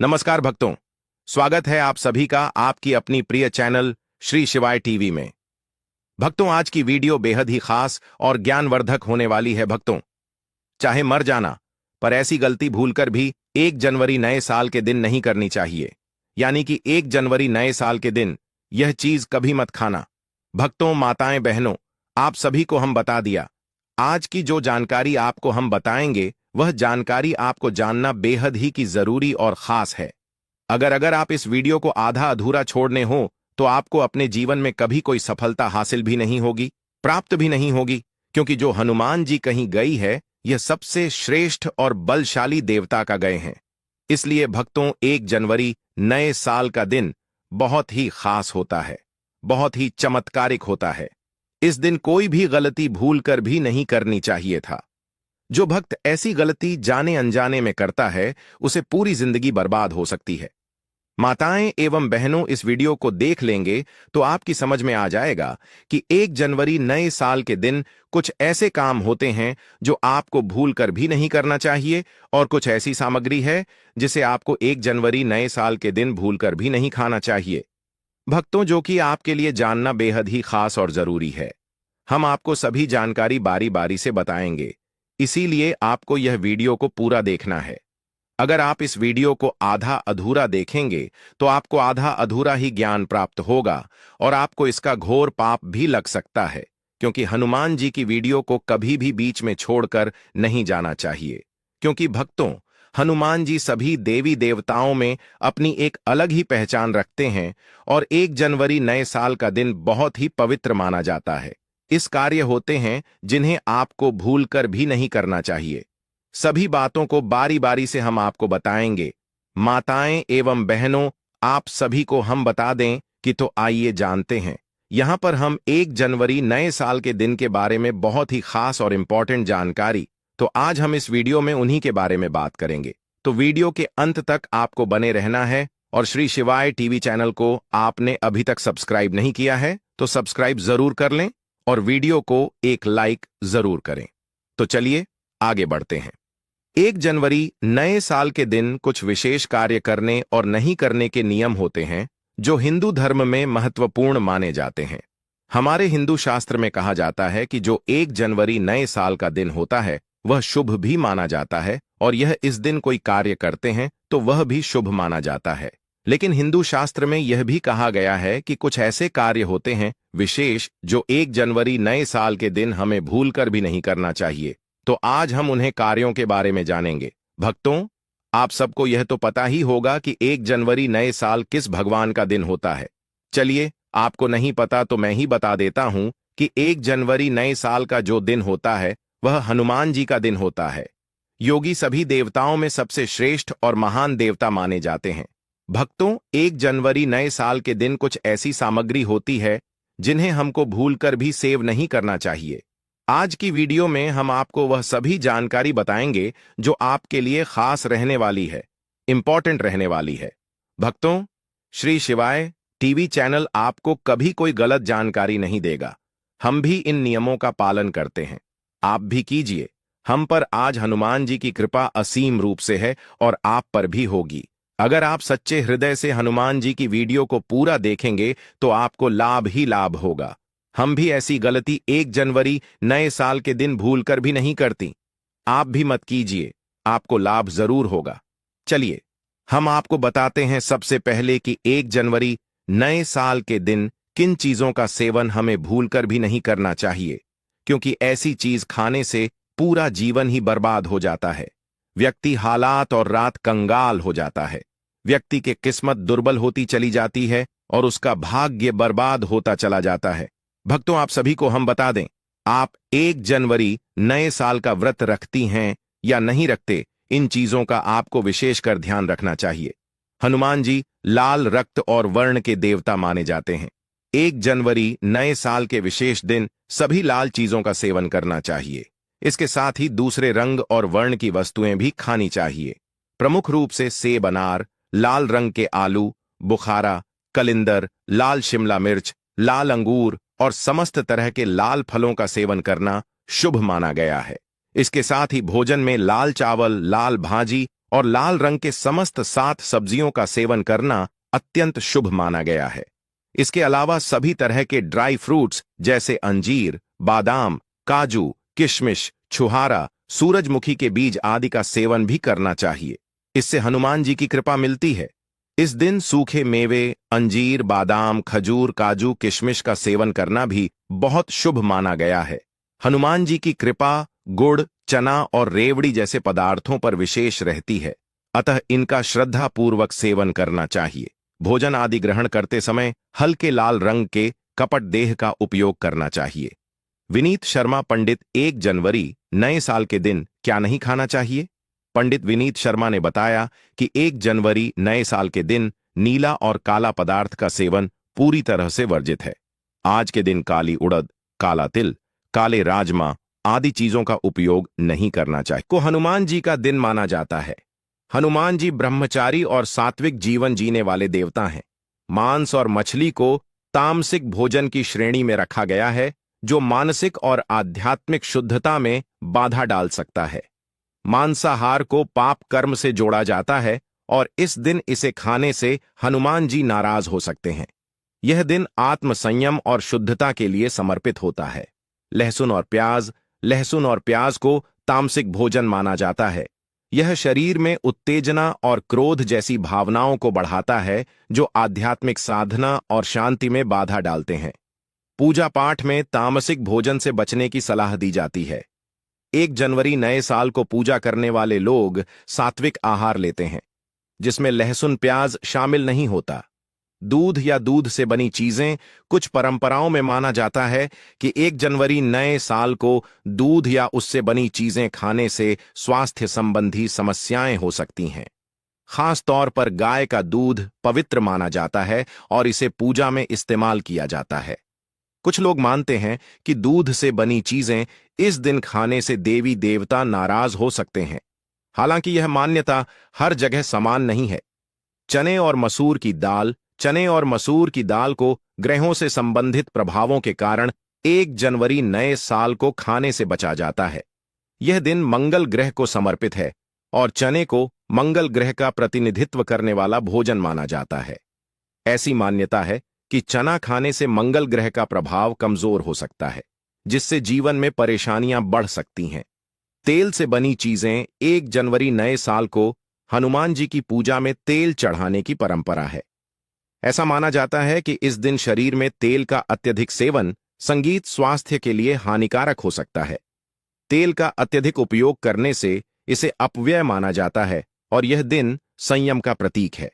नमस्कार भक्तों, स्वागत है आप सभी का आपकी अपनी प्रिय चैनल श्री शिवाय टीवी में। भक्तों, आज की वीडियो बेहद ही खास और ज्ञानवर्धक होने वाली है। भक्तों, चाहे मर जाना, पर ऐसी गलती भूलकर भी 1 जनवरी नए साल के दिन नहीं करनी चाहिए। यानी कि 1 जनवरी नए साल के दिन यह चीज कभी मत खाना। भक्तों, माताएं, बहनों, आप सभी को हम बता दिया। आज की जो जानकारी आपको हम बताएंगे, वह जानकारी आपको जानना बेहद ही की जरूरी और खास है। अगर आप इस वीडियो को आधा अधूरा छोड़ने हो तो आपको अपने जीवन में कभी कोई सफलता हासिल भी नहीं होगी, प्राप्त भी नहीं होगी। क्योंकि जो हनुमान जी कहीं गई है, यह सबसे श्रेष्ठ और बलशाली देवता का गए हैं। इसलिए भक्तों, 1 जनवरी नए साल का दिन बहुत ही खास होता है, बहुत ही चमत्कारिक होता है। इस दिन कोई भी गलती भूलकर भी नहीं करनी चाहिए था। जो भक्त ऐसी गलती जाने अनजाने में करता है, उसे पूरी जिंदगी बर्बाद हो सकती है। माताएं एवं बहनों, इस वीडियो को देख लेंगे तो आपकी समझ में आ जाएगा कि 1 जनवरी नए साल के दिन कुछ ऐसे काम होते हैं जो आपको भूलकर भी नहीं करना चाहिए, और कुछ ऐसी सामग्री है जिसे आपको 1 जनवरी नए साल के दिन भूलकर भी नहीं खाना चाहिए। भक्तों, जो कि आपके लिए जानना बेहद ही खास और जरूरी है। हम आपको सभी जानकारी बारी बारी से बताएंगे, इसीलिए आपको यह वीडियो को पूरा देखना है। अगर आप इस वीडियो को आधा अधूरा देखेंगे तो आपको आधा अधूरा ही ज्ञान प्राप्त होगा और आपको इसका घोर पाप भी लग सकता है। क्योंकि हनुमान जी की वीडियो को कभी भी बीच में छोड़कर नहीं जाना चाहिए। क्योंकि भक्तों, हनुमान जी सभी देवी देवताओं में अपनी एक अलग ही पहचान रखते हैं और 1 जनवरी नए साल का दिन बहुत ही पवित्र माना जाता है। इस कार्य होते हैं जिन्हें आपको भूलकर भी नहीं करना चाहिए। सभी बातों को बारी बारी से हम आपको बताएंगे। माताएं एवं बहनों, आप सभी को हम बता दें कि तो आइए जानते हैं। यहां पर हम 1 जनवरी नए साल के दिन के बारे में बहुत ही खास और इंपॉर्टेंट जानकारी, तो आज हम इस वीडियो में उन्हीं के बारे में बात करेंगे। तो वीडियो के अंत तक आपको बने रहना है। और श्री शिवाय टीवी चैनल को आपने अभी तक सब्सक्राइब नहीं किया है तो सब्सक्राइब जरूर कर लें और वीडियो को एक लाइक जरूर करें। तो चलिए आगे बढ़ते हैं। 1 जनवरी नए साल के दिन कुछ विशेष कार्य करने और नहीं करने के नियम होते हैं जो हिंदू धर्म में महत्वपूर्ण माने जाते हैं। हमारे हिंदू शास्त्र में कहा जाता है कि जो 1 जनवरी नए साल का दिन होता है वह शुभ भी माना जाता है, और यह इस दिन कोई कार्य करते हैं तो वह भी शुभ माना जाता है। लेकिन हिंदू शास्त्र में यह भी कहा गया है कि कुछ ऐसे कार्य होते हैं विशेष जो 1 जनवरी नए साल के दिन हमें भूलकर भी नहीं करना चाहिए। तो आज हम उन्हें कार्यों के बारे में जानेंगे। भक्तों, आप सबको यह तो पता ही होगा कि 1 जनवरी नए साल किस भगवान का दिन होता है। चलिए, आपको नहीं पता तो मैं ही बता देता हूं कि 1 जनवरी नए साल का जो दिन होता है वह हनुमान जी का दिन होता है। योगी सभी देवताओं में सबसे श्रेष्ठ और महान देवता माने जाते हैं। भक्तों, 1 जनवरी नए साल के दिन कुछ ऐसी सामग्री होती है जिन्हें हमको भूलकर भी सेव नहीं करना चाहिए। आज की वीडियो में हम आपको वह सभी जानकारी बताएंगे जो आपके लिए खास रहने वाली है, इंपॉर्टेंट रहने वाली है। भक्तों, श्री शिवाय टीवी चैनल आपको कभी कोई गलत जानकारी नहीं देगा। हम भी इन नियमों का पालन करते हैं, आप भी कीजिए। हम पर आज हनुमान जी की कृपा असीम रूप से है और आप पर भी होगी। अगर आप सच्चे हृदय से हनुमान जी की वीडियो को पूरा देखेंगे तो आपको लाभ ही लाभ होगा। हम भी ऐसी गलती 1 जनवरी नए साल के दिन भूलकर भी नहीं करती। आप भी मत कीजिए, आपको लाभ जरूर होगा। चलिए, हम आपको बताते हैं सबसे पहले कि 1 जनवरी नए साल के दिन किन चीजों का सेवन हमें भूलकर भी नहीं करना चाहिए। क्योंकि ऐसी चीज खाने से पूरा जीवन ही बर्बाद हो जाता है। व्यक्ति हालात और रात कंगाल हो जाता है। व्यक्ति की किस्मत दुर्बल होती चली जाती है और उसका भाग्य बर्बाद होता चला जाता है। भक्तों, आप सभी को हम बता दें, आप 1 जनवरी नए साल का व्रत रखती हैं या नहीं रखते, इन चीजों का आपको विशेषकर ध्यान रखना चाहिए। हनुमान जी लाल रक्त और वर्ण के देवता माने जाते हैं। 1 जनवरी नए साल के विशेष दिन सभी लाल चीजों का सेवन करना चाहिए। इसके साथ ही दूसरे रंग और वर्ण की वस्तुएं भी खानी चाहिए। प्रमुख रूप से सेब, अनार, लाल रंग के आलू, बुखारा, कलिंदर, लाल शिमला मिर्च, लाल अंगूर और समस्त तरह के लाल फलों का सेवन करना शुभ माना गया है। इसके साथ ही भोजन में लाल चावल, लाल भाजी और लाल रंग के समस्त 7 सब्जियों का सेवन करना अत्यंत शुभ माना गया है। इसके अलावा सभी तरह के ड्राई फ्रूट्स जैसे अंजीर, बादाम, काजू, किशमिश, छुहारा, सूरजमुखी के बीज आदि का सेवन भी करना चाहिए। इससे हनुमान जी की कृपा मिलती है। इस दिन सूखे मेवे, अंजीर, बादाम, खजूर, काजू, किशमिश का सेवन करना भी बहुत शुभ माना गया है। हनुमान जी की कृपा गुड़, चना और रेवड़ी जैसे पदार्थों पर विशेष रहती है, अतः इनका श्रद्धापूर्वक सेवन करना चाहिए। भोजन आदि ग्रहण करते समय हल्के लाल रंग के कपट देह का उपयोग करना चाहिए। विनीत शर्मा पंडित 1 जनवरी नए साल के दिन क्या नहीं खाना चाहिए? पंडित विनीत शर्मा ने बताया कि 1 जनवरी नए साल के दिन नीला और काला पदार्थ का सेवन पूरी तरह से वर्जित है। आज के दिन काली उड़द, काला तिल, काले राजमा आदि चीजों का उपयोग नहीं करना चाहिए। को हनुमान जी का दिन माना जाता है। हनुमान जी ब्रह्मचारी और सात्विक जीवन जीने वाले देवता हैं। मांस और मछली को तामसिक भोजन की श्रेणी में रखा गया है, जो मानसिक और आध्यात्मिक शुद्धता में बाधा डाल सकता है। मांसाहार को पाप कर्म से जोड़ा जाता है और इस दिन इसे खाने से हनुमान जी नाराज हो सकते हैं। यह दिन आत्म संयम और शुद्धता के लिए समर्पित होता है। लहसुन और प्याज को तामसिक भोजन माना जाता है। यह शरीर में उत्तेजना और क्रोध जैसी भावनाओं को बढ़ाता है, जो आध्यात्मिक साधना और शांति में बाधा डालते हैं। पूजा पाठ में तामसिक भोजन से बचने की सलाह दी जाती है। 1 जनवरी नए साल को पूजा करने वाले लोग सात्विक आहार लेते हैं, जिसमें लहसुन प्याज शामिल नहीं होता। दूध या दूध से बनी चीजें, कुछ परंपराओं में माना जाता है कि 1 जनवरी नए साल को दूध या उससे बनी चीजें खाने से स्वास्थ्य संबंधी समस्याएं हो सकती हैं। खास तौर पर गाय का दूध पवित्र माना जाता है और इसे पूजा में इस्तेमाल किया जाता है। कुछ लोग मानते हैं कि दूध से बनी चीजें इस दिन खाने से देवी देवता नाराज हो सकते हैं। हालांकि यह मान्यता हर जगह समान नहीं है। चने और मसूर की दाल को ग्रहों से संबंधित प्रभावों के कारण 1 जनवरी नए साल को खाने से बचा जाता है। यह दिन मंगल ग्रह को समर्पित है और चने को मंगल ग्रह का प्रतिनिधित्व करने वाला भोजन माना जाता है। ऐसी मान्यता है कि चना खाने से मंगल ग्रह का प्रभाव कमजोर हो सकता है, जिससे जीवन में परेशानियां बढ़ सकती हैं। तेल से बनी चीजें 1 जनवरी नए साल को हनुमान जी की पूजा में तेल चढ़ाने की परंपरा है। ऐसा माना जाता है कि इस दिन शरीर में तेल का अत्यधिक सेवन संगीत स्वास्थ्य के लिए हानिकारक हो सकता है। तेल का अत्यधिक उपयोग करने से इसे अपव्यय माना जाता है और यह दिन संयम का प्रतीक है।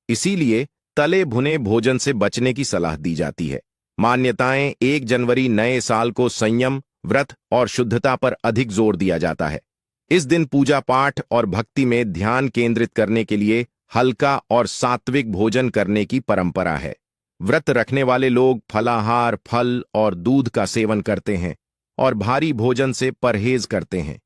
इसीलिए तले भुने भोजन से बचने की सलाह दी जाती है। मान्यताएं 1 जनवरी नए साल को संयम, व्रत और शुद्धता पर अधिक जोर दिया जाता है। इस दिन पूजा पाठ और भक्ति में ध्यान केंद्रित करने के लिए हल्का और सात्विक भोजन करने की परंपरा है। व्रत रखने वाले लोग फलाहार, फल और दूध का सेवन करते हैं और भारी भोजन से परहेज करते हैं।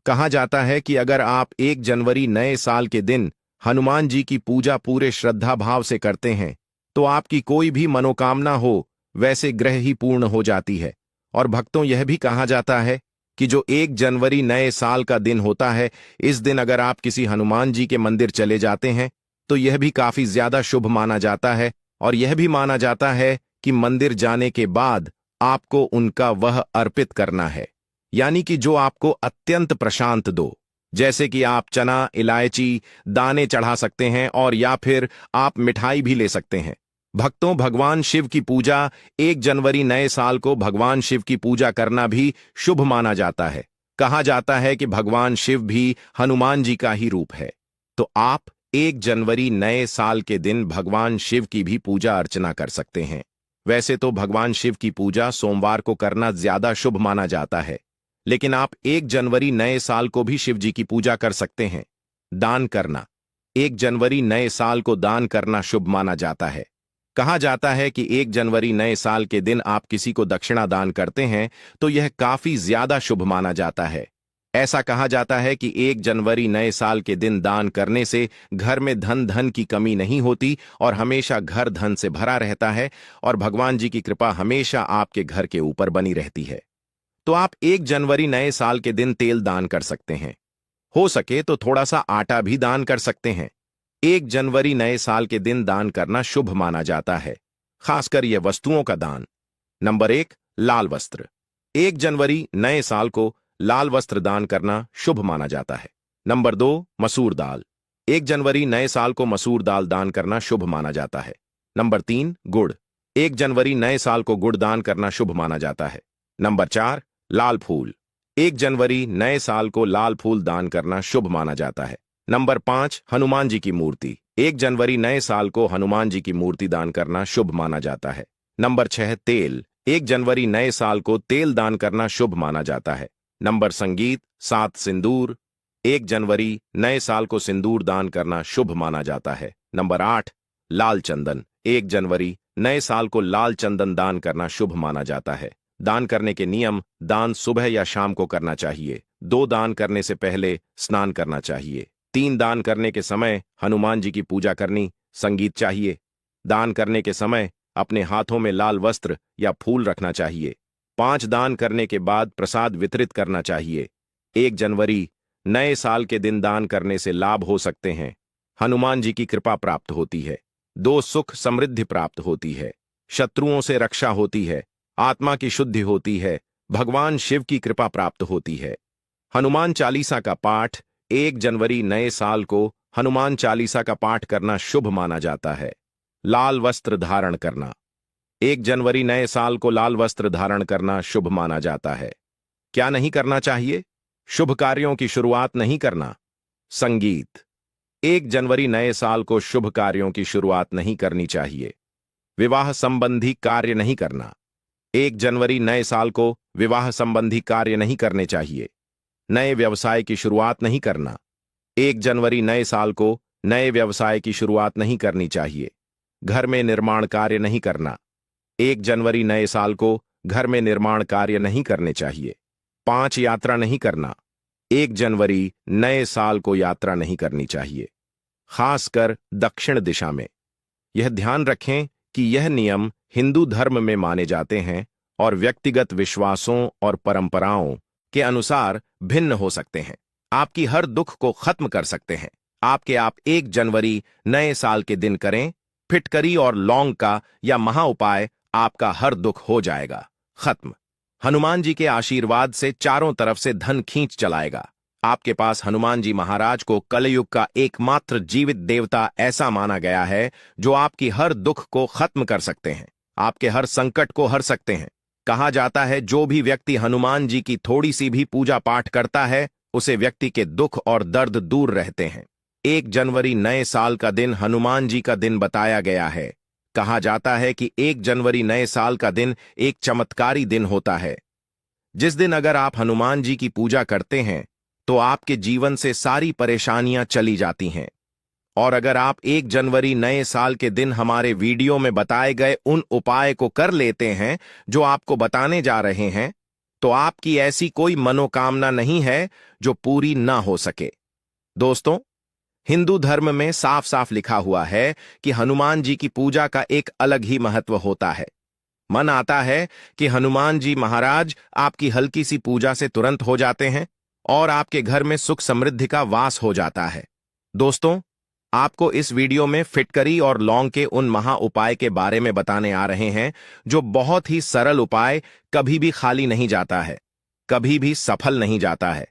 कहा जाता है कि अगर आप 1 जनवरी नए साल के दिन हनुमान जी की पूजा पूरे श्रद्धा भाव से करते हैं, तो आपकी कोई भी मनोकामना हो वैसे ग्रह ही पूर्ण हो जाती है। और भक्तों, यह भी कहा जाता है कि जो 1 जनवरी नए साल का दिन होता है, इस दिन अगर आप किसी हनुमान जी के मंदिर चले जाते हैं तो यह भी काफी ज्यादा शुभ माना जाता है। और यह भी माना जाता है कि मंदिर जाने के बाद आपको उनका वह अर्पित करना है, यानी कि जो आपको अत्यंत प्रशांत दो। जैसे कि आप चना, इलायची, दाने चढ़ा सकते हैं और या फिर आप मिठाई भी ले सकते हैं। भक्तों, भगवान शिव की पूजा 1 जनवरी नए साल को भगवान शिव की पूजा करना भी शुभ माना जाता है। कहा जाता है कि भगवान शिव भी हनुमान जी का ही रूप है। तो आप 1 जनवरी नए साल के दिन भगवान शिव की भी पूजा अर्चना कर सकते हैं। वैसे तो भगवान शिव की पूजा सोमवार को करना ज्यादा शुभ माना जाता है, लेकिन आप 1 जनवरी नए साल को भी शिव जी की पूजा कर सकते हैं। दान करना 1 जनवरी नए साल को दान करना शुभ माना जाता है। कहा जाता है कि 1 जनवरी नए साल के दिन आप किसी को दक्षिणा दान करते हैं तो यह काफी ज्यादा शुभ माना जाता है। ऐसा कहा जाता है कि 1 जनवरी नए साल के दिन दान करने से घर में धन की कमी नहीं होती और हमेशा घर धन से भरा रहता है और भगवान जी की कृपा हमेशा आपके घर के ऊपर बनी रहती है। तो आप 1 जनवरी नए साल के दिन तेल दान कर सकते हैं। हो सके तो थोड़ा सा आटा भी दान कर सकते हैं। 1 जनवरी नए साल के दिन दान करना शुभ माना जाता है, खासकर यह वस्तुओं का दान। नंबर 1, लाल वस्त्र। 1 जनवरी नए साल को लाल वस्त्र दान करना शुभ माना जाता है। नंबर 2, मसूर दाल। 1 जनवरी नए साल को मसूर दाल दान करना शुभ माना जाता है। नंबर 3, गुड़। 1 जनवरी नए साल को गुड़ दान करना शुभ माना जाता है। नंबर 4, लाल फूल। 1 जनवरी नए साल को लाल फूल दान करना शुभ माना जाता है। नंबर 5, हनुमान जी की मूर्ति। 1 जनवरी नए साल को हनुमान जी की मूर्ति दान करना शुभ माना जाता है। नंबर 6, तेल। 1 जनवरी नए साल को तेल दान करना शुभ माना जाता है। नंबर संगीत 7, सिंदूर। 1 जनवरी नए साल को सिंदूर दान करना शुभ माना जाता है। नंबर 8, लाल चंदन। 1 जनवरी नए साल को लाल चंदन दान करना शुभ माना जाता है। दान करने के नियम: दान सुबह या शाम को करना चाहिए। 2, दान करने से पहले स्नान करना चाहिए। 3, दान करने के समय हनुमान जी की पूजा करनी। संगीत चाहिए। दान करने के समय अपने हाथों में लाल वस्त्र या फूल रखना चाहिए। 5, दान करने के बाद प्रसाद वितरित करना चाहिए। 1 जनवरी नए साल के दिन दान करने से लाभ हो सकते हैं: हनुमान जी की कृपा प्राप्त होती है। 2, सुख समृद्धि प्राप्त होती है। शत्रुओं से रक्षा होती है। आत्मा की शुद्धि होती है। भगवान शिव की कृपा प्राप्त होती है। हनुमान चालीसा का पाठ। 1 जनवरी नए साल को हनुमान चालीसा का पाठ करना शुभ माना जाता है। लाल वस्त्र धारण करना। 1 जनवरी नए साल को लाल वस्त्र धारण करना शुभ माना जाता है। क्या नहीं करना चाहिए? शुभ कार्यों की शुरुआत नहीं करना। संगीत। 1 जनवरी नए साल को शुभ कार्यों की शुरुआत नहीं करनी चाहिए। विवाह संबंधी कार्य नहीं करना। 1 जनवरी नए साल को विवाह संबंधी कार्य नहीं करने चाहिए। नए व्यवसाय की शुरुआत नहीं करना। 1 जनवरी नए साल को नए व्यवसाय की शुरुआत नहीं करनी चाहिए। घर में निर्माण कार्य नहीं करना। 1 जनवरी नए साल को घर में निर्माण कार्य नहीं करने चाहिए। 5, यात्रा नहीं करना। 1 जनवरी नए साल को यात्रा नहीं करनी चाहिए, खासकर दक्षिण दिशा में। यह ध्यान रखें कि यह नियम हिंदू धर्म में माने जाते हैं और व्यक्तिगत विश्वासों और परंपराओं के अनुसार भिन्न हो सकते हैं। आपकी हर दुख को खत्म कर सकते हैं। आप 1 जनवरी नए साल के दिन करें। फिटकरी और लौंग का या महा उपाय, आपका हर दुख हो जाएगा खत्म। हनुमान जी के आशीर्वाद से चारों तरफ से धन खींच चलाएगा। आपके पास हनुमान जी महाराज को कलयुग का एकमात्र जीवित देवता ऐसा माना गया है जो आपकी हर दुख को खत्म कर सकते हैं, आपके हर संकट को हर सकते हैं। कहा जाता है जो भी व्यक्ति हनुमान जी की थोड़ी सी भी पूजा पाठ करता है उसे व्यक्ति के दुख और दर्द दूर रहते हैं। 1 जनवरी नए साल का दिन हनुमान जी का दिन बताया गया है। कहा जाता है कि 1 जनवरी नए साल का दिन एक चमत्कारी दिन होता है, जिस दिन अगर आप हनुमान जी की पूजा करते हैं तो आपके जीवन से सारी परेशानियां चली जाती हैं। और अगर आप 1 जनवरी नए साल के दिन हमारे वीडियो में बताए गए उन उपाय को कर लेते हैं जो आपको बताने जा रहे हैं, तो आपकी ऐसी कोई मनोकामना नहीं है जो पूरी ना हो सके। दोस्तों, हिंदू धर्म में साफ साफ लिखा हुआ है कि हनुमान जी की पूजा का एक अलग ही महत्व होता है। मन आता है कि हनुमान जी महाराज आपकी हल्की सी पूजा से तुरंत हो जाते हैं और आपके घर में सुख समृद्धि का वास हो जाता है। दोस्तों, आपको इस वीडियो में फिटकरी और लौंग के उन महा उपाय के बारे में बताने आ रहे हैं जो बहुत ही सरल उपाय, कभी भी खाली नहीं जाता है, कभी भी सफल नहीं जाता है।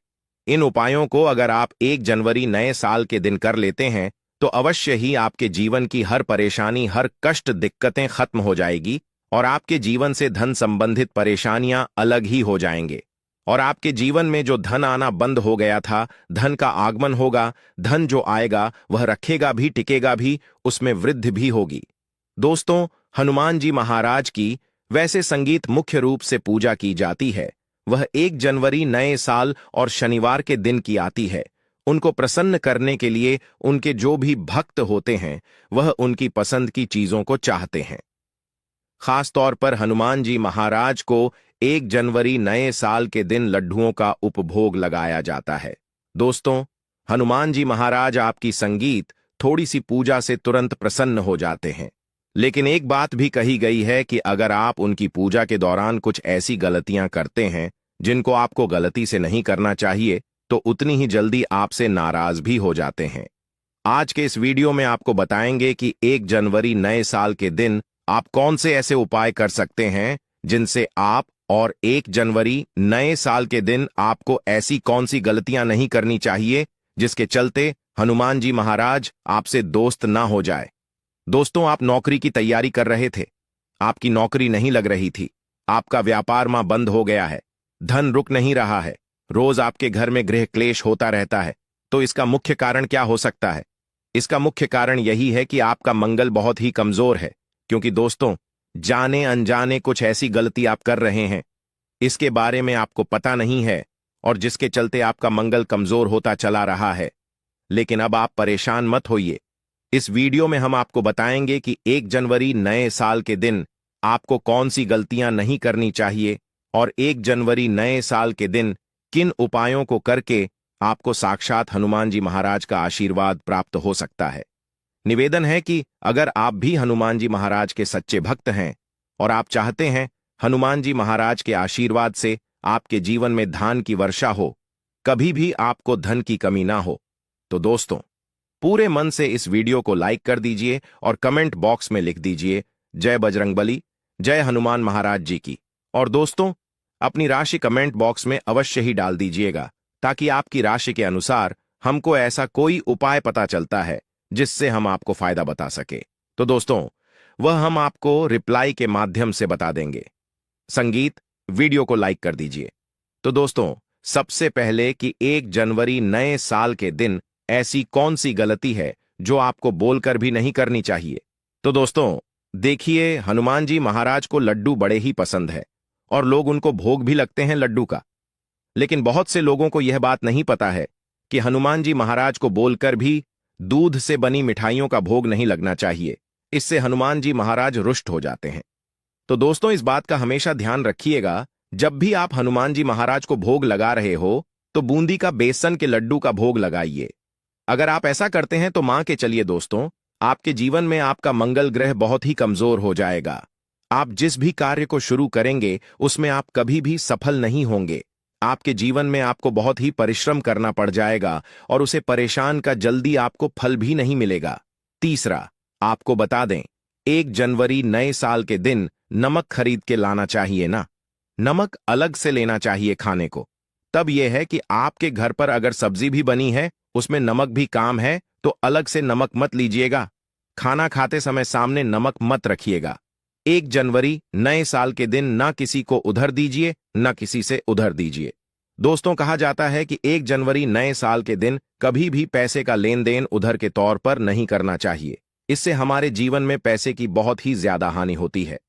इन उपायों को अगर आप 1 जनवरी नए साल के दिन कर लेते हैं तो अवश्य ही आपके जीवन की हर परेशानी, हर कष्ट, दिक्कतें खत्म हो जाएगी और आपके जीवन से धन संबंधित परेशानियां अलग ही हो जाएंगे और आपके जीवन में जो धन आना बंद हो गया था, धन का आगमन होगा। धन जो आएगा वह रखेगा भी, टिकेगा भी, उसमें वृद्धि भी होगी। दोस्तों, हनुमान जी महाराज की वैसे संगीत मुख्य रूप से पूजा की जाती है। वह 1 जनवरी नए साल और शनिवार के दिन की आती है। उनको प्रसन्न करने के लिए उनके जो भी भक्त होते हैं वह उनकी पसंद की चीजों को चाहते हैं। खास तौर पर हनुमान जी महाराज को 1 जनवरी नए साल के दिन लड्डुओं का उपभोग लगाया जाता है। दोस्तों, हनुमान जी महाराज आपकी संगीत, थोड़ी सी पूजा से तुरंत प्रसन्न हो जाते हैं। लेकिन एक बात भी कही गई है कि अगर आप उनकी पूजा के दौरान कुछ ऐसी गलतियां करते हैं जिनको आपको गलती से नहीं करना चाहिए, तो उतनी ही जल्दी आपसे नाराज भी हो जाते हैं। आज के इस वीडियो में आपको बताएंगे कि 1 जनवरी नए साल के दिन आप कौन से ऐसे उपाय कर सकते हैं जिनसे आप और 1 जनवरी नए साल के दिन आपको ऐसी कौन सी गलतियां नहीं करनी चाहिए जिसके चलते हनुमान जी महाराज आपसे दोस्त ना हो जाए। दोस्तों, आप नौकरी की तैयारी कर रहे थे, आपकी नौकरी नहीं लग रही थी, आपका व्यापार मां बंद हो गया है, धन रुक नहीं रहा है, रोज आपके घर में गृह क्लेश होता रहता है। तो इसका मुख्य कारण क्या हो सकता है? इसका मुख्य कारण यही है कि आपका मंगल बहुत ही कमजोर है, क्योंकि दोस्तों, जाने अनजाने कुछ ऐसी गलती आप कर रहे हैं, इसके बारे में आपको पता नहीं है, और जिसके चलते आपका मंगल कमजोर होता चला रहा है। लेकिन अब आप परेशान मत होइए। इस वीडियो में हम आपको बताएंगे कि 1 जनवरी नए साल के दिन आपको कौन सी गलतियां नहीं करनी चाहिए और 1 जनवरी नए साल के दिन किन उपायों को करके आपको साक्षात हनुमान जी महाराज का आशीर्वाद प्राप्त हो सकता है। निवेदन है कि अगर आप भी हनुमान जी महाराज के सच्चे भक्त हैं और आप चाहते हैं हनुमान जी महाराज के आशीर्वाद से आपके जीवन में धान की वर्षा हो, कभी भी आपको धन की कमी ना हो, तो दोस्तों, पूरे मन से इस वीडियो को लाइक कर दीजिए और कमेंट बॉक्स में लिख दीजिए जय बजरंगबली, जय हनुमान महाराज जी की। और दोस्तों, अपनी राशि कमेंट बॉक्स में अवश्य ही डाल दीजिएगा, ताकि आपकी राशि के अनुसार हमको ऐसा कोई उपाय पता चलता है जिससे हम आपको फायदा बता सके। तो दोस्तों, वह हम आपको रिप्लाई के माध्यम से बता देंगे। संगीत, वीडियो को लाइक कर दीजिए। तो दोस्तों, सबसे पहले कि 1 जनवरी नए साल के दिन ऐसी कौन सी गलती है जो आपको बोलकर भी नहीं करनी चाहिए। तो दोस्तों, देखिए, हनुमान जी महाराज को लड्डू बड़े ही पसंद है और लोग उनको भोग भी लगते हैं लड्डू का। लेकिन बहुत से लोगों को यह बात नहीं पता है कि हनुमान जी महाराज को बोलकर भी दूध से बनी मिठाइयों का भोग नहीं लगना चाहिए। इससे हनुमान जी महाराज रुष्ट हो जाते हैं। तो दोस्तों, इस बात का हमेशा ध्यान रखिएगा, जब भी आप हनुमान जी महाराज को भोग लगा रहे हो तो बूंदी का बेसन के लड्डू का भोग लगाइए। अगर आप ऐसा करते हैं तो मान के चलिए दोस्तों, आपके जीवन में आपका मंगल ग्रह बहुत ही कमजोर हो जाएगा। आप जिस भी कार्य को शुरू करेंगे उसमें आप कभी भी सफल नहीं होंगे। आपके जीवन में आपको बहुत ही परिश्रम करना पड़ जाएगा और उसे परेशान का जल्दी आपको फल भी नहीं मिलेगा। तीसरा, आपको बता दें, 1 जनवरी नए साल के दिन नमक खरीद के लाना चाहिए ना। नमक अलग से लेना चाहिए खाने को। तब यह है कि आपके घर पर अगर सब्जी भी बनी है, उसमें नमक भी काम है, तो अलग से नमक मत लीजिएगा। खाना खाते समय सामने नमक मत रखिएगा। 1 जनवरी नए साल के दिन ना किसी को उधर दीजिए, ना किसी से उधर दीजिए। दोस्तों, कहा जाता है कि 1 जनवरी नए साल के दिन कभी भी पैसे का लेन देन उधर के तौर पर नहीं करना चाहिए। इससे हमारे जीवन में पैसे की बहुत ही ज्यादा हानि होती है।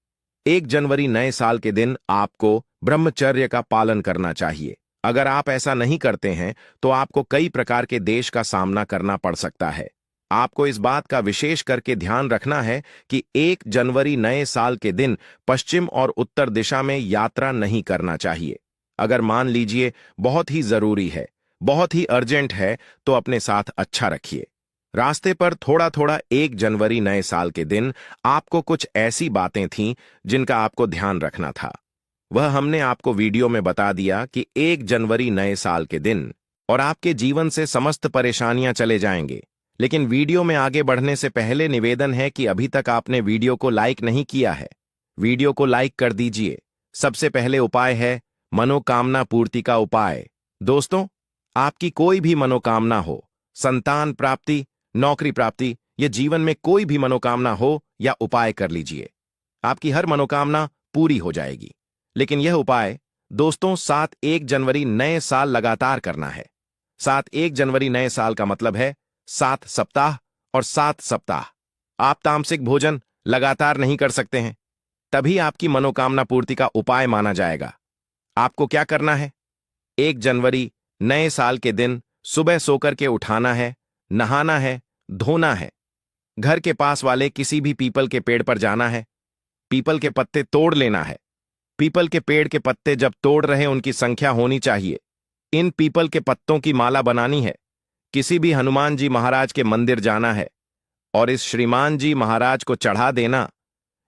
1 जनवरी नए साल के दिन आपको ब्रह्मचर्य का पालन करना चाहिए। अगर आप ऐसा नहीं करते हैं तो आपको कई प्रकार के देश का सामना करना पड़ सकता है। आपको इस बात का विशेष करके ध्यान रखना है कि 1 जनवरी नए साल के दिन पश्चिम और उत्तर दिशा में यात्रा नहीं करना चाहिए। अगर मान लीजिए बहुत ही जरूरी है, बहुत ही अर्जेंट है, तो अपने साथ अच्छा रखिए। रास्ते पर थोड़ा थोड़ा 1 जनवरी नए साल के दिन आपको कुछ ऐसी बातें थीं जिनका आपको ध्यान रखना था। वह हमने आपको वीडियो में बता दिया कि 1 जनवरी नए साल के दिन और आपके जीवन से समस्त परेशानियां चले जाएंगे। लेकिन वीडियो में आगे बढ़ने से पहले निवेदन है कि अभी तक आपने वीडियो को लाइक नहीं किया है, वीडियो को लाइक कर दीजिए। सबसे पहले उपाय है मनोकामना पूर्ति का उपाय। दोस्तों, आपकी कोई भी मनोकामना हो, संतान प्राप्ति, नौकरी प्राप्ति, या जीवन में कोई भी मनोकामना हो, या उपाय कर लीजिए। आपकी हर मनोकामना पूरी हो जाएगी। लेकिन यह उपाय दोस्तों 7-1 जनवरी नए साल लगातार करना है। 7-1 जनवरी नए साल का मतलब है 7 सप्ताह और 7 सप्ताह। आप तामसिक भोजन लगातार नहीं कर सकते हैं, तभी आपकी मनोकामना पूर्ति का उपाय माना जाएगा। आपको क्या करना है? 1 जनवरी नए साल के दिन सुबह सोकर के उठाना है, नहाना है, धोना है, घर के पास वाले किसी भी पीपल के पेड़ पर जाना है, पीपल के पत्ते तोड़ लेना है। पीपल के पेड़ के पत्ते जब तोड़ रहे उनकी संख्या होनी चाहिए। इन पीपल के पत्तों की माला बनानी है। किसी भी हनुमान जी महाराज के मंदिर जाना है और इस श्रीमान जी महाराज को चढ़ा देना।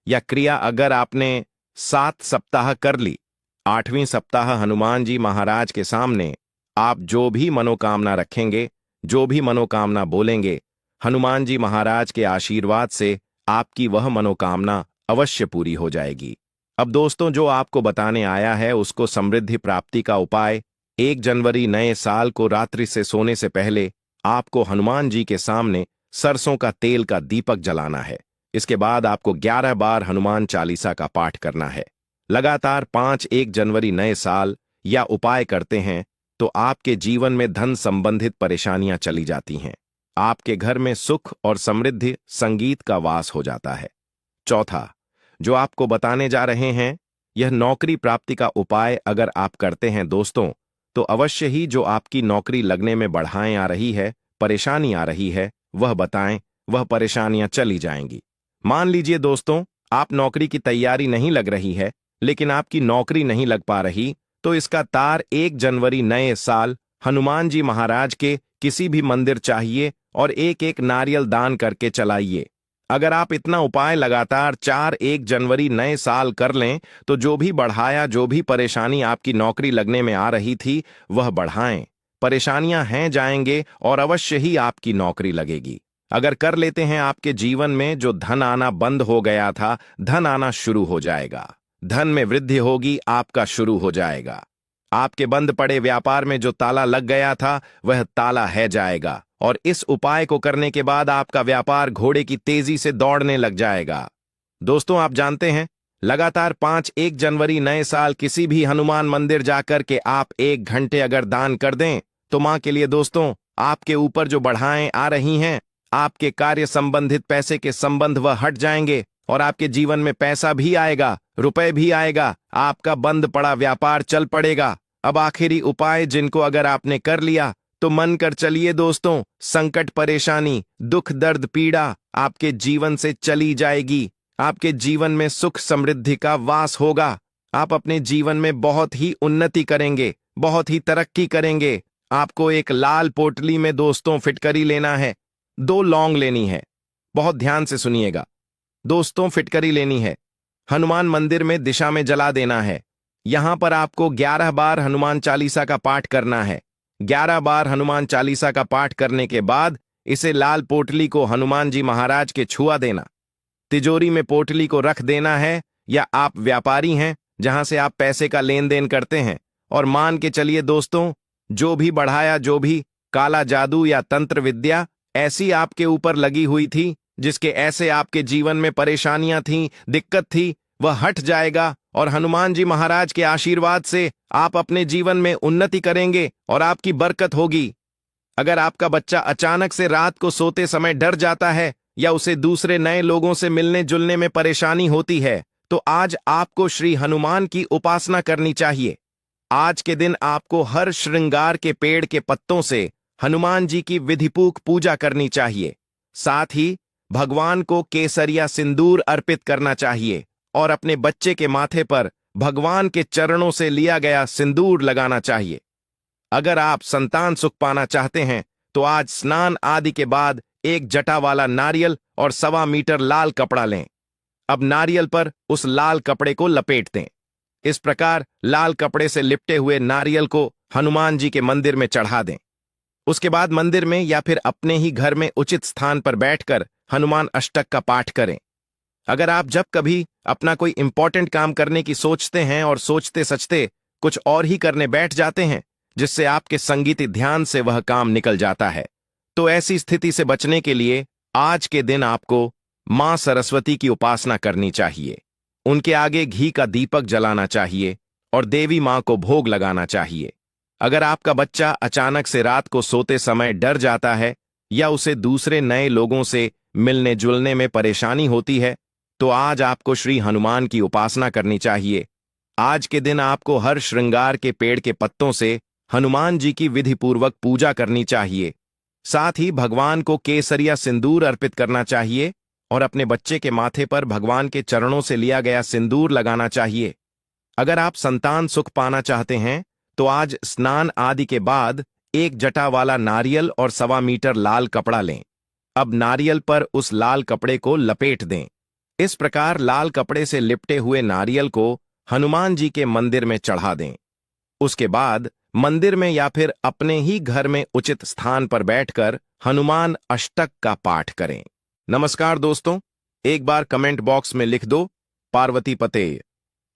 यह क्रिया अगर आपने 7 सप्ताह कर ली, 8वें सप्ताह हनुमान जी महाराज के सामने आप जो भी मनोकामना रखेंगे, जो भी मनोकामना बोलेंगे, हनुमान जी महाराज के आशीर्वाद से आपकी वह मनोकामना अवश्य पूरी हो जाएगी। अब दोस्तों, जो आपको बताने आया है उसको समृद्धि प्राप्ति का उपाय। 1 जनवरी नए साल को रात्रि से सोने से पहले आपको हनुमान जी के सामने सरसों का तेल का दीपक जलाना है। इसके बाद आपको 11 बार हनुमान चालीसा का पाठ करना है। लगातार 1 जनवरी नए साल या उपाय करते हैं तो आपके जीवन में धन संबंधित परेशानियां चली जाती हैं। आपके घर में सुख और समृद्धि संगीत का वास हो जाता है। चौथा, जो आपको बताने जा रहे हैं, यह नौकरी प्राप्ति का उपाय अगर आप करते हैं दोस्तों, तो अवश्य ही जो आपकी नौकरी लगने में बढ़ाएं आ रही है, परेशानी आ रही है, वह बताएं, वह परेशानियां चली जाएंगी। मान लीजिए दोस्तों, आप नौकरी की तैयारी नहीं लग रही है, लेकिन आपकी नौकरी नहीं लग पा रही, तो इसका तार 1 जनवरी नए साल हनुमान जी महाराज के किसी भी मंदिर चाहिए और एक एक नारियल दान करके चलाइए। अगर आप इतना उपाय लगातार 1 जनवरी नए साल कर लें, तो जो भी बढ़ाया, जो भी परेशानी आपकी नौकरी लगने में आ रही थी, वह बढ़ाएं। परेशानियां हैं जाएंगे और अवश्य ही आपकी नौकरी लगेगी। अगर कर लेते हैं, आपके जीवन में जो धन आना बंद हो गया था, धन आना शुरू हो जाएगा। धन में वृद्धि होगी, आपका शुरू हो जाएगा। आपके बंद पड़े व्यापार में जो ताला लग गया था, वह ताला है जाएगा और इस उपाय को करने के बाद आपका व्यापार घोड़े की तेजी से दौड़ने लग जाएगा। दोस्तों, आप जानते हैं, लगातार 1 जनवरी नए साल किसी भी हनुमान मंदिर जाकर के आप 1 घंटे अगर दान कर दें, तो मां के लिए दोस्तों, आपके ऊपर जो बढ़ाएं आ रही हैं, आपके कार्य संबंधित पैसे के संबंध वह हट जाएंगे और आपके जीवन में पैसा भी आएगा, रुपए भी आएगा, आपका बंद पड़ा व्यापार चल पड़ेगा। अब आखिरी उपाय जिनको अगर आपने कर लिया, तो मन कर चलिए दोस्तों, संकट, परेशानी, दुख, दर्द, पीड़ा आपके जीवन से चली जाएगी। आपके जीवन में सुख समृद्धि का वास होगा। आप अपने जीवन में बहुत ही उन्नति करेंगे, बहुत ही तरक्की करेंगे। आपको एक लाल पोटली में दोस्तों फिटकरी लेना है, 2 लौंग लेनी है। बहुत ध्यान से सुनिएगा दोस्तों, फिटकरी लेनी है, हनुमान मंदिर में दिशा में जला देना है। यहां पर आपको 11 बार हनुमान चालीसा का पाठ करना है। 11 बार हनुमान चालीसा का पाठ करने के बाद इसे लाल पोटली को हनुमान जी महाराज के छुआ देना। तिजोरी में पोटली को रख देना है, या आप व्यापारी हैं जहां से आप पैसे का लेन देन करते हैं, और मान के चलिए दोस्तों, जो भी बढ़ाया, जो भी काला जादू या तंत्र विद्या ऐसी आपके ऊपर लगी हुई थी, जिसके ऐसे आपके जीवन में परेशानियां थीं, दिक्कत थी, वह हट जाएगा और हनुमान जी महाराज के आशीर्वाद से आप अपने जीवन में उन्नति करेंगे और आपकी बरकत होगी। अगर आपका बच्चा अचानक से रात को सोते समय डर जाता है या उसे दूसरे नए लोगों से मिलने जुलने में परेशानी होती है, तो आज आपको श्री हनुमान की उपासना करनी चाहिए। आज के दिन आपको हर श्रृंगार के पेड़ के पत्तों से हनुमान जी की विधिपूर्वक पूजा करनी चाहिए। साथ ही भगवान को केसरिया सिंदूर अर्पित करना चाहिए और अपने बच्चे के माथे पर भगवान के चरणों से लिया गया सिंदूर लगाना चाहिए। अगर आप संतान सुख पाना चाहते हैं, तो आज स्नान आदि के बाद 1 जटा वाला नारियल और 1.25 मीटर लाल कपड़ा लें। अब नारियल पर उस लाल कपड़े को लपेट दें। इस प्रकार लाल कपड़े से लिपटे हुए नारियल को हनुमान जी के मंदिर में चढ़ा दें। उसके बाद मंदिर में या फिर अपने ही घर में उचित स्थान पर बैठकर हनुमान अष्टक का पाठ करें। अगर आप जब कभी अपना कोई इंपॉर्टेंट काम करने की सोचते हैं और सोचते सचते कुछ और ही करने बैठ जाते हैं, जिससे आपके संगीत ध्यान से वह काम निकल जाता है, तो ऐसी स्थिति से बचने के लिए आज के दिन आपको मां सरस्वती की उपासना करनी चाहिए। उनके आगे घी का दीपक जलाना चाहिए और देवी मां को भोग लगाना चाहिए। अगर आपका बच्चा अचानक से रात को सोते समय डर जाता है या उसे दूसरे नए लोगों से मिलने जुलने में परेशानी होती है, तो आज आपको श्री हनुमान की उपासना करनी चाहिए। आज के दिन आपको हर श्रृंगार के पेड़ के पत्तों से हनुमान जी की विधिपूर्वक पूजा करनी चाहिए। साथ ही भगवान को केसरिया सिंदूर अर्पित करना चाहिए और अपने बच्चे के माथे पर भगवान के चरणों से लिया गया सिंदूर लगाना चाहिए। अगर आप संतान सुख पाना चाहते हैं, तो आज स्नान आदि के बाद 1 जटा वाला नारियल और 1.25 मीटर लाल कपड़ा लें। अब नारियल पर उस लाल कपड़े को लपेट दें। इस प्रकार लाल कपड़े से लिपटे हुए नारियल को हनुमान जी के मंदिर में चढ़ा दें। उसके बाद मंदिर में या फिर अपने ही घर में उचित स्थान पर बैठकर हनुमान अष्टक का पाठ करें। नमस्कार दोस्तों, एक बार कमेंट बॉक्स में लिख दो पार्वती पते।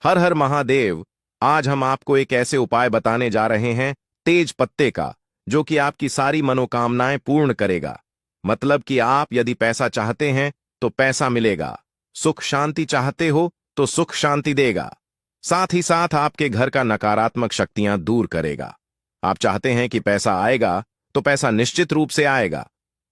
हर हर महादेव। आज हम आपको एक ऐसे उपाय बताने जा रहे हैं तेज पत्ते का, जो कि आपकी सारी मनोकामनाएं पूर्ण करेगा। मतलब कि आप यदि पैसा चाहते हैं तो पैसा मिलेगा, सुख शांति चाहते हो तो सुख शांति देगा, साथ ही साथ आपके घर का नकारात्मक शक्तियां दूर करेगा। आप चाहते हैं कि पैसा आएगा तो पैसा निश्चित रूप से आएगा।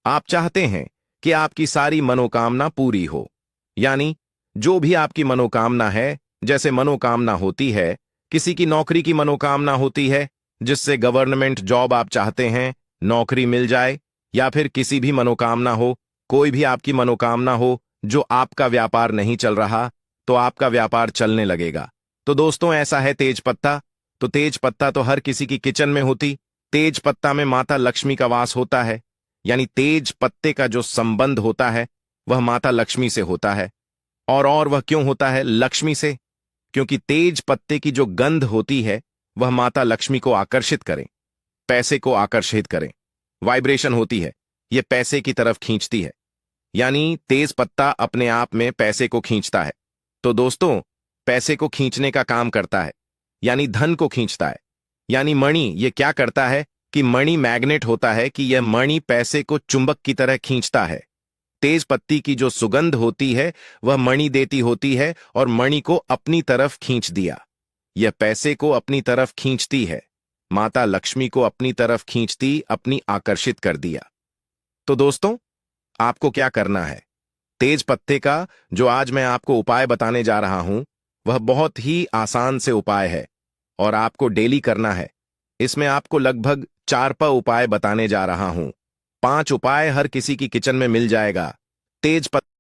आप चाहते हैं कि आपकी सारी मनोकामना पूरी हो, यानी जो भी आपकी मनोकामना है, जैसे मनोकामना होती है, किसी की नौकरी की मनोकामना होती है, जिससे गवर्नमेंट जॉब आप चाहते हैं, नौकरी मिल जाए, या फिर किसी भी मनोकामना हो, कोई भी आपकी मनोकामना हो, जो आपका व्यापार नहीं चल रहा तो आपका व्यापार चलने लगेगा। तो दोस्तों, ऐसा है तेज पत्ता। तो तेज पत्ता तो हर किसी की किचन में होती। तेज पत्ता में माता लक्ष्मी का वास होता है, यानी तेज पत्ते का जो संबंध होता है वह माता लक्ष्मी से होता है। और वह क्यों होता है लक्ष्मी से? क्योंकि तेज पत्ते की जो गंध होती है वह माता लक्ष्मी को आकर्षित करें, पैसे को आकर्षित करें। वाइब्रेशन होती है, यह पैसे की तरफ खींचती है, यानी तेज पत्ता अपने आप में पैसे को खींचता है। तो दोस्तों, पैसे को खींचने का काम करता है, यानी धन को खींचता है। यानी मणि ये क्या करता है कि मणि मैग्नेट होता है, कि यह मणि पैसे को चुंबक की तरह खींचता है। तेज पत्ती की जो सुगंध होती है वह मणि देती होती है, और मणि को अपनी तरफ खींच दिया। यह पैसे को अपनी तरफ खींचती है, माता लक्ष्मी को अपनी तरफ खींचती, अपनी आकर्षित कर दिया। तो दोस्तों, आपको क्या करना है? तेज पत्ते का जो आज मैं आपको उपाय बताने जा रहा हूं वह बहुत ही आसान से उपाय है, और आपको डेली करना है। इसमें आपको लगभग 4 उपाय बताने जा रहा हूं। 5 उपाय हर किसी की किचन में मिल जाएगा। तेज पत्ता